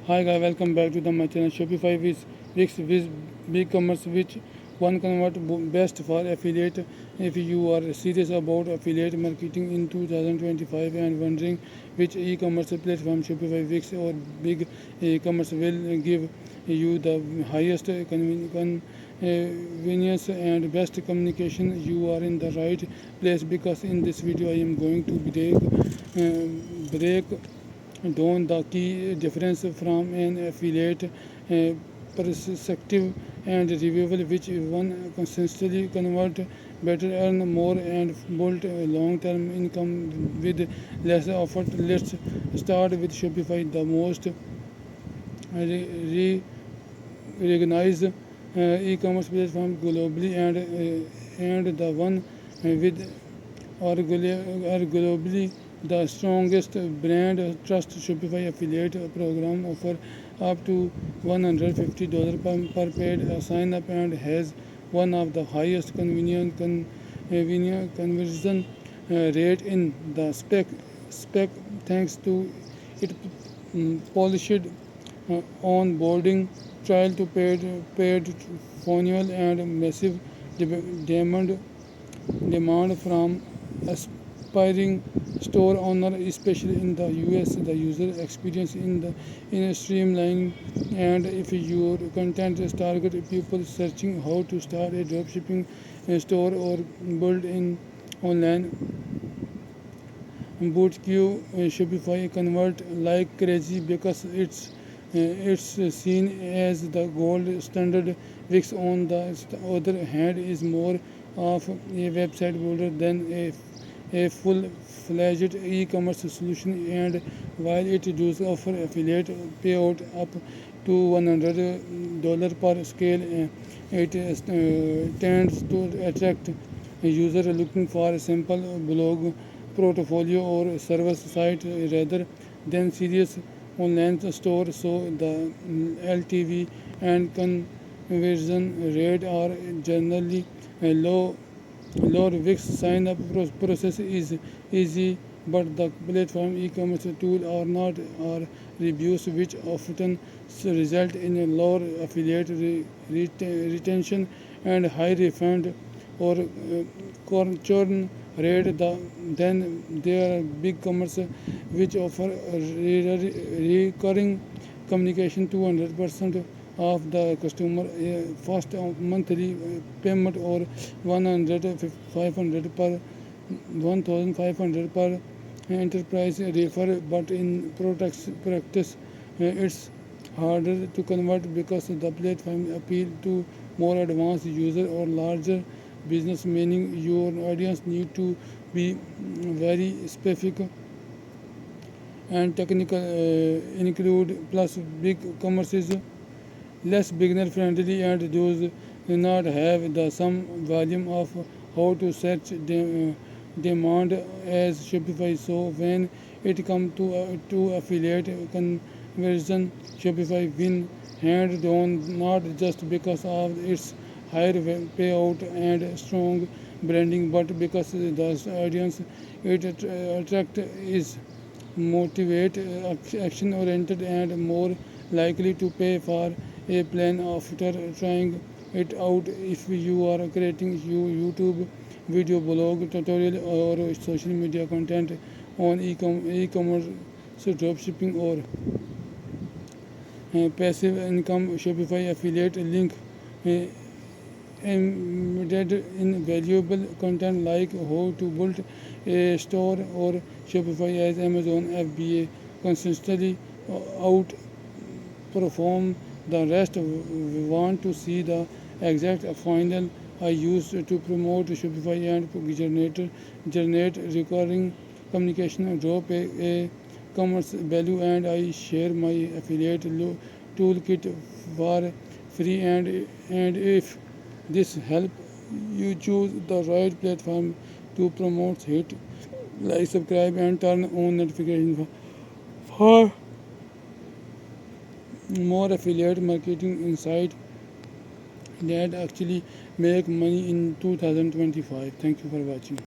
Hi guys, welcome back to my channel. Shopify with big commerce which one convert best for affiliate. If you are serious about affiliate marketing in 2025 and wondering which e-commerce platform Shopify Wix or big e-commerce will give you the highest convenience and best communication, you are in the right place because in this video I am going to break down the key difference from an affiliate perspective and revival which one consistently convert better, earn more and build long-term income with less effort. Let's start with Shopify, the most recognized e-commerce platform globally and the one with arguably the strongest brand trust. Shopify affiliate program offer up to $150 per paid sign up and has one of the highest conversion rate in the spec thanks to its polished onboarding, trial to paid funnel and massive demand demand from aspiring store owner, especially in the US. The user experience in streamline, and if your content is target people searching how to start a dropshipping store or build in online bootcamp, Shopify convert like crazy because it's seen as the gold standard. Wix, on the other hand, is more of a website builder than a full-fledged e-commerce solution. And while it does offer affiliate payout up to $100 per scale, it tends to attract a user looking for a simple blog portfolio or service site rather than serious online store. So the LTV and conversion rate are generally low. Lower Wix sign up process is easy, but the platform e-commerce tool are not are reviews which often result in a lower affiliate retention and high refund or churn rate. Then there are big commerce which offer recurring communication to 100% of the customer first monthly payment or 100 500 per 1500 per enterprise refer, but in practice it's harder to convert because the platform appeal to more advanced user or larger business, meaning your audience need to be very specific and technical include. Plus big commerce is less beginner friendly and those do not have the some volume of how to search demand as Shopify. So when it comes to affiliate conversion, Shopify win hand down, not just because of its higher payout and strong branding, but because the audience it attract is motivate, action oriented, and more likely to pay for a plan after trying it out. If you are creating YouTube video, blog, tutorial, or social media content on e-commerce, so dropshipping or passive income, Shopify affiliate link uh, embedded in valuable content like how to build a store or Shopify as Amazon FBA consistently outperform the rest. We want to see the exact funnel I used to promote Shopify and generate recurring communication, drop a commerce value, and I share my affiliate toolkit for free. And if this help you choose the right platform to promote, hit like, subscribe, and turn on notifications for more affiliate marketing insight that actually make money in 2025. Thank you for watching.